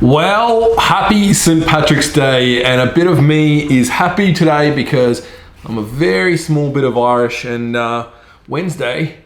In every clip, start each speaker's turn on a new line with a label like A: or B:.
A: Well, happy St. Patrick's Day, and a bit of me is happy today because I'm a very small bit of Irish, and Wednesday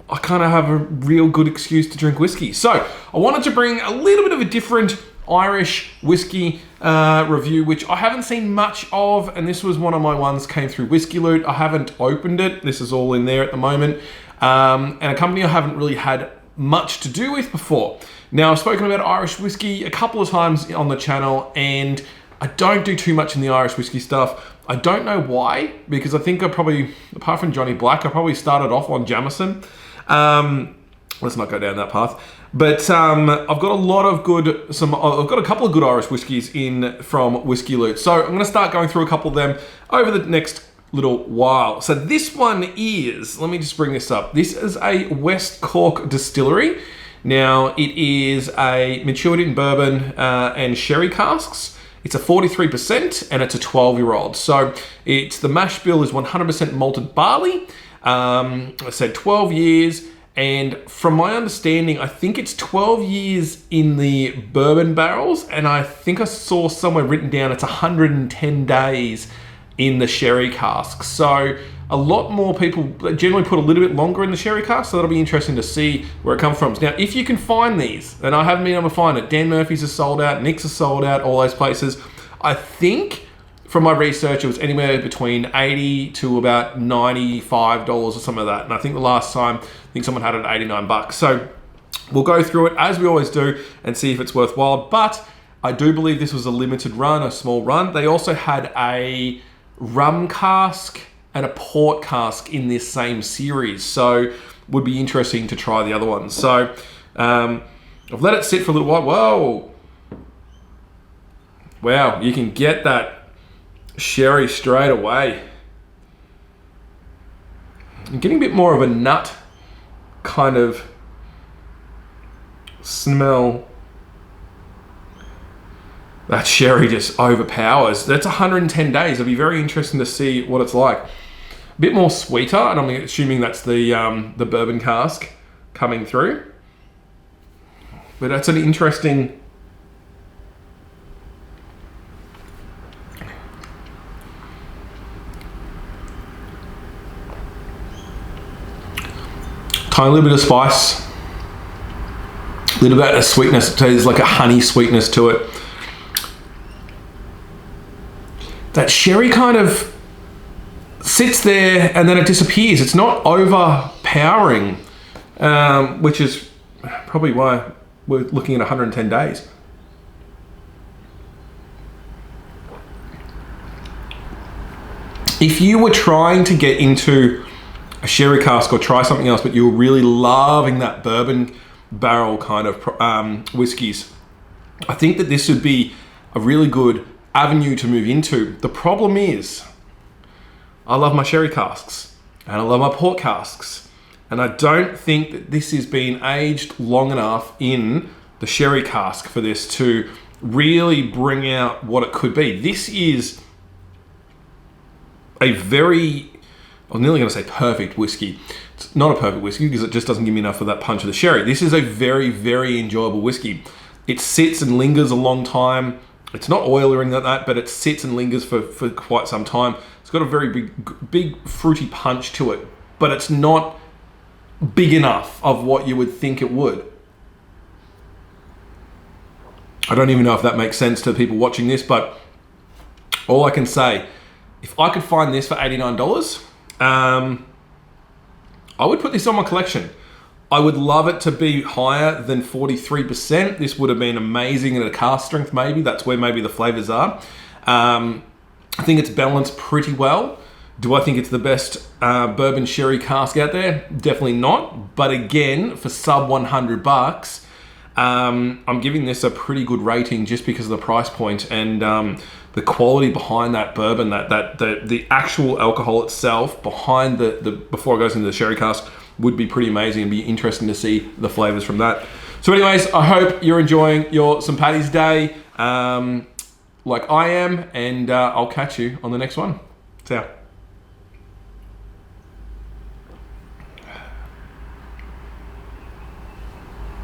A: I kind of have a real good excuse to drink whiskey. So I wanted to bring a little bit of a different Irish whiskey review, which I haven't seen much of, and this was one of my ones came through Whiskey Loot. I haven't opened it. This is all in there at the moment, and a company I haven't really had much to do with before. Now, I've spoken about Irish whiskey a couple of times on the channel, and I don't do too much in the Irish whiskey stuff. I don't know why, because I think I probably, apart from Johnny Black, I probably started off on Jameson. Let's not go down that path. But I've got a lot of good, I've got a couple of good Irish whiskies in from Whiskey Loot. So I'm going to start going through a couple of them over the next little while. So this one is, let me just bring this up. This is a West Cork distillery. Now, it is a matured in bourbon and sherry casks. It's a 43% and it's a 12-year-old. So the mash bill is 100% malted barley. I said 12 years. And from my understanding, I think it's 12 years in the bourbon barrels. And I think I saw somewhere written down it's 110 days in the sherry casks. So a lot more people generally put a little bit longer in the sherry cask, so that'll be interesting to see where it comes from. Now, if you can find these, and I haven't been able to find it, Dan Murphy's is sold out, Nick's is sold out, all those places. I think from my research, it was anywhere between $80 to about $95 or something like that. And I think the last time, I think someone had it at 89 bucks. So we'll go through it as we always do and see if it's worthwhile. But I do believe this was a limited run, a small run. They also had a rum cask and a port cask in this same series, so would be interesting to try the other ones. So I've let it sit for a little while. Whoa, wow, you can get that sherry straight away. I'm getting a bit more of a nut kind of smell. That sherry just overpowers. That's 110 days. It'll be very interesting to see what it's like. A bit more sweeter, and I'm assuming that's the bourbon cask coming through. But that's an interesting. Tiny little bit of spice. A little bit of sweetness. There's like a honey sweetness to it. That sherry kind of sits there and then it disappears. It's not overpowering, which is probably why we're looking at 110 days. If you were trying to get into a sherry cask or try something else, but you were really loving that bourbon barrel kind of whiskies, I think that this would be a really good avenue to move into. The problem is, I love my sherry casks and I love my port casks, and I don't think that this has been aged long enough in the sherry cask for this to really bring out what it could be. This is a very, I was nearly going to say perfect whiskey. It's not a perfect whiskey because it just doesn't give me enough of that punch of the sherry. This is a very, very enjoyable whiskey. It sits and lingers a long time. It's not oily or anything like that, but it sits and lingers for quite some time. It's got a very big fruity punch to it, but it's not big enough of what you would think it would. I don't even know if that makes sense to people watching this, but all I can say, if I could find this for $89, I would put this on my collection. I would love it to be higher than 43%. This would have been amazing at a cask strength maybe. That's where maybe the flavors are. I think it's balanced pretty well. Do I think it's the best bourbon sherry cask out there? Definitely not. But again, for sub 100 bucks, I'm giving this a pretty good rating just because of the price point and the quality behind that bourbon, the actual alcohol itself behind before it goes into the sherry cask would be pretty amazing and be interesting to see the flavors from that. So anyways, I hope you're enjoying your St. Paddy's Day like I am, and I'll catch you on the next one. See ya.